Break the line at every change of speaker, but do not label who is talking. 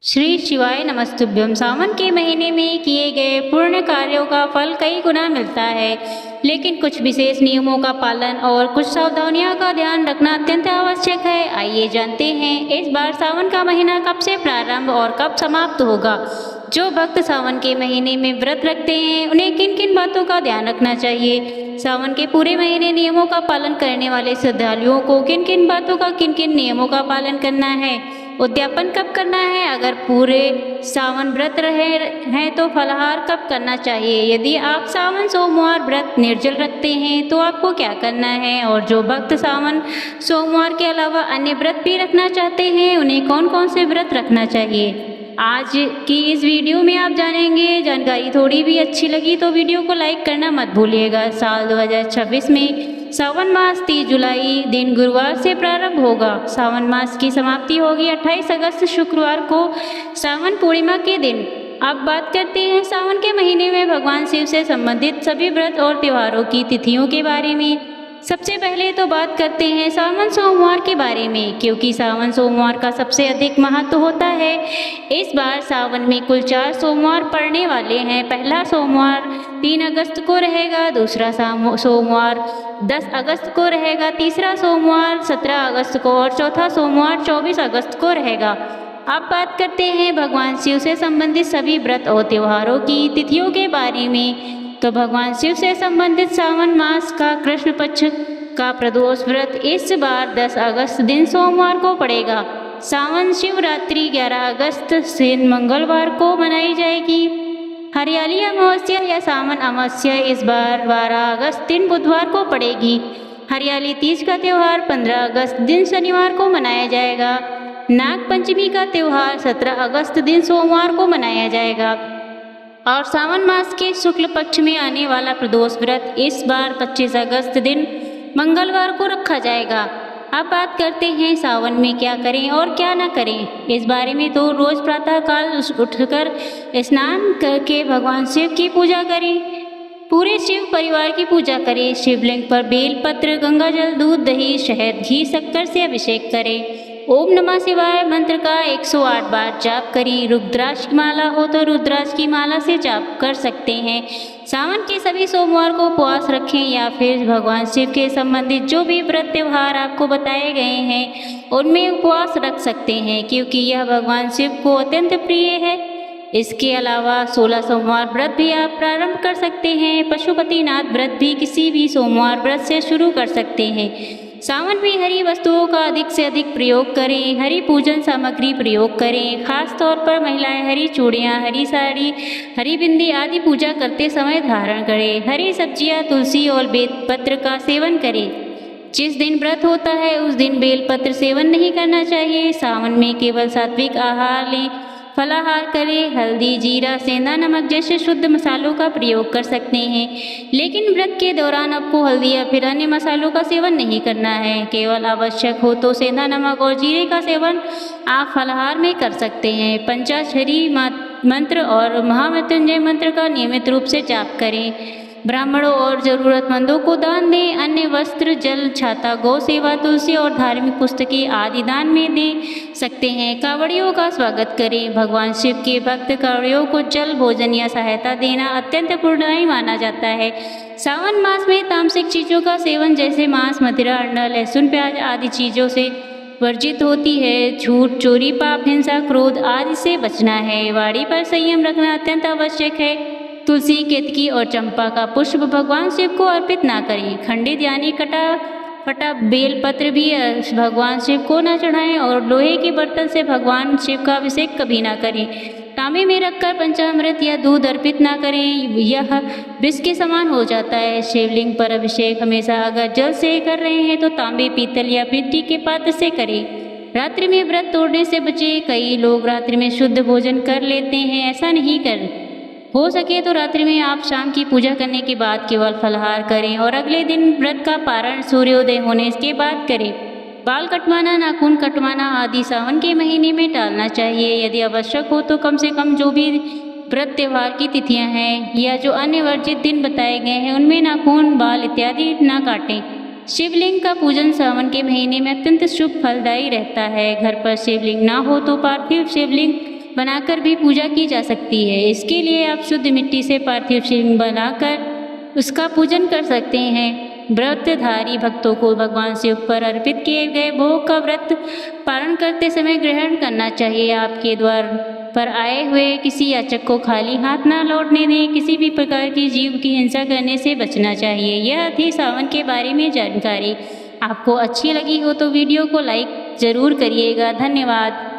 श्री शिवाय नमस्तुभ्यम। सावन के महीने में किए गए पुण्य कार्यों का फल कई गुना मिलता है, लेकिन कुछ विशेष नियमों का पालन और कुछ सावधानियों का ध्यान रखना अत्यंत आवश्यक है। आइए जानते हैं इस बार सावन का महीना कब से प्रारंभ और कब समाप्त होगा। जो भक्त सावन के महीने में व्रत रखते हैं उन्हें किन किन बातों का ध्यान रखना चाहिए। सावन के पूरे महीने नियमों का पालन करने वाले श्रद्धालुओं को किन किन बातों का किन किन नियमों का पालन करना है। उद्यापन कब करना है। अगर पूरे सावन व्रत रहे हैं तो फलाहार कब करना चाहिए। यदि आप सावन सोमवार व्रत निर्जल रखते हैं तो आपको क्या करना है। और जो भक्त सावन सोमवार के अलावा अन्य व्रत भी रखना चाहते हैं उन्हें कौन कौन से व्रत रखना चाहिए, आज की इस वीडियो में आप जानेंगे। जानकारी थोड़ी भी अच्छी लगी तो वीडियो को लाइक करना मत भूलिएगा। साल 2026 में सावन मास 30 जुलाई दिन गुरुवार से प्रारंभ होगा। सावन मास की समाप्ति होगी 28 अगस्त शुक्रवार को सावन पूर्णिमा के दिन। अब बात करते हैं सावन के महीने में भगवान शिव से संबंधित सभी व्रत और त्योहारों की तिथियों के बारे में। सबसे पहले तो बात करते हैं सावन सोमवार के बारे में, क्योंकि सावन सोमवार का सबसे अधिक महत्व होता है। इस बार सावन में कुल 4 सोमवार पड़ने वाले हैं। पहला सोमवार 3 अगस्त को रहेगा, दूसरा सोमवार 10 अगस्त को रहेगा, तीसरा सोमवार 17 अगस्त को और चौथा सोमवार 24 अगस्त को रहेगा। अब बात करते हैं भगवान शिव से संबंधित सभी व्रत और त्योहारों की तिथियों के बारे में। तो भगवान शिव से संबंधित सावन मास का कृष्ण पक्ष का प्रदोष व्रत इस बार 10 अगस्त दिन सोमवार को पड़ेगा। सावन शिवरात्रि 11 अगस्त से मंगलवार को मनाई जाएगी। हरियाली अमावस्या या सावन अमावस्या इस बार 12 अगस्त दिन बुधवार को पड़ेगी। हरियाली तीज का त्यौहार 15 अगस्त दिन शनिवार को मनाया जाएगा। नाग पंचमी का त्यौहार 17 अगस्त दिन सोमवार को मनाया जाएगा। और सावन मास के शुक्ल पक्ष में आने वाला प्रदोष व्रत इस बार 25 अगस्त दिन मंगलवार को रखा जाएगा। अब बात करते हैं सावन में क्या करें और क्या न करें। इस बारे में तो रोज प्रातःकाल उठकर स्नान करके भगवान शिव की पूजा करें। पूरे शिव परिवार की पूजा करें। शिवलिंग पर बेल पत्र, गंगा जल, दूध, दही, शहद, घी, शक्कर से अभिषेक करें। ओम नमः शिवाय मंत्र का 108 बार जाप करें। रुद्राक्ष की माला हो तो रुद्राक्ष की माला से जाप कर सकते हैं। सावन के सभी सोमवार को उपवास रखें या फिर भगवान शिव के संबंधित जो भी व्रत त्योहार आपको बताए गए हैं उनमें उपवास रख सकते हैं, क्योंकि यह भगवान शिव को अत्यंत प्रिय है। इसके अलावा 16 सोमवार व्रत भी आप प्रारंभ कर सकते हैं। पशुपतिनाथ व्रत भी किसी भी सोमवार व्रत से शुरू कर सकते हैं। सावन में हरी वस्तुओं का अधिक से अधिक प्रयोग करें। हरी पूजन सामग्री प्रयोग करें। खास तौर पर महिलाएं हरी चूड़ियाँ, हरी साड़ी, हरी बिंदी आदि पूजा करते समय धारण करें। हरी सब्जियां, तुलसी और बेलपत्र का सेवन करें। जिस दिन व्रत होता है उस दिन बेलपत्र सेवन नहीं करना चाहिए। सावन में केवल सात्विक आहार लें, फलाहार करें। हल्दी, जीरा, सेंधा नमक जैसे शुद्ध मसालों का प्रयोग कर सकते हैं, लेकिन व्रत के दौरान आपको हल्दी या फिर अन्य मसालों का सेवन नहीं करना है। केवल आवश्यक हो तो सेंधा नमक और जीरे का सेवन आप फलाहार में कर सकते हैं। पंचाक्षरी मंत्र और महामृत्युंजय मंत्र का नियमित रूप से जाप करें। ब्राह्मणों और जरूरतमंदों को दान दें। अन्य वस्त्र, जल, छाता, गौ सेवा, तुलसी और धार्मिक पुस्तकें आदि दान में दे सकते हैं। कांवड़ियों का स्वागत करें। भगवान शिव के भक्त कांवड़ियों को जल, भोजन या सहायता देना अत्यंत पुण्यमय माना जाता है। सावन मास में तामसिक चीज़ों का सेवन जैसे मांस, मदिरा, अंडा, लहसुन, प्याज आदि चीज़ों से वर्जित होती है। झूठ, चोरी, पाप, हिंसा, क्रोध आदि से बचना है। वाणी पर संयम रखना अत्यंत आवश्यक है। तुलसी, केतकी और चंपा का पुष्प भगवान शिव को अर्पित ना करें। खंडित यानी कटा फटा बेलपत्र भी भगवान शिव को ना चढ़ाएं और लोहे के बर्तन से भगवान शिव का अभिषेक कभी ना करें। तांबे में रखकर पंचामृत या दूध अर्पित ना करें, यह विष के समान हो जाता है। शिवलिंग पर अभिषेक हमेशा अगर जल से कर रहे हैं तो तांबे, पीतल या मिट्टी के पात्र से करें। रात्रि में व्रत तोड़ने से बचें। कई लोग रात्रि में शुद्ध भोजन कर लेते हैं, ऐसा नहीं कर। हो सके तो रात्रि में आप शाम की पूजा करने के बाद केवल फलाहार करें और अगले दिन व्रत का पारण सूर्योदय होने के बाद करें। बाल कटवाना, नाखून कटवाना आदि सावन के महीने में टालना चाहिए। यदि आवश्यक हो तो कम से कम जो भी व्रत त्योहार की तिथियां हैं या जो अन्य वर्जित दिन बताए गए हैं उनमें नाखून, बाल इत्यादि न काटें। शिवलिंग का पूजन सावन के महीने में अत्यंत शुभ फलदायी रहता है। घर पर शिवलिंग ना हो तो पार्थिव शिवलिंग बनाकर भी पूजा की जा सकती है। इसके लिए आप शुद्ध मिट्टी से पार्थिव शिवलिंग बनाकर उसका पूजन कर सकते हैं। व्रतधारी भक्तों को भगवान शिव पर अर्पित किए गए भोग का व्रत पालन करते समय ग्रहण करना चाहिए। आपके द्वार पर आए हुए किसी याचक को खाली हाथ ना लौटने दें। किसी भी प्रकार की जीव की हिंसा करने से बचना चाहिए। यह थी सावन के बारे में जानकारी। आपको अच्छी लगी हो तो वीडियो को लाइक ज़रूर करिएगा। धन्यवाद।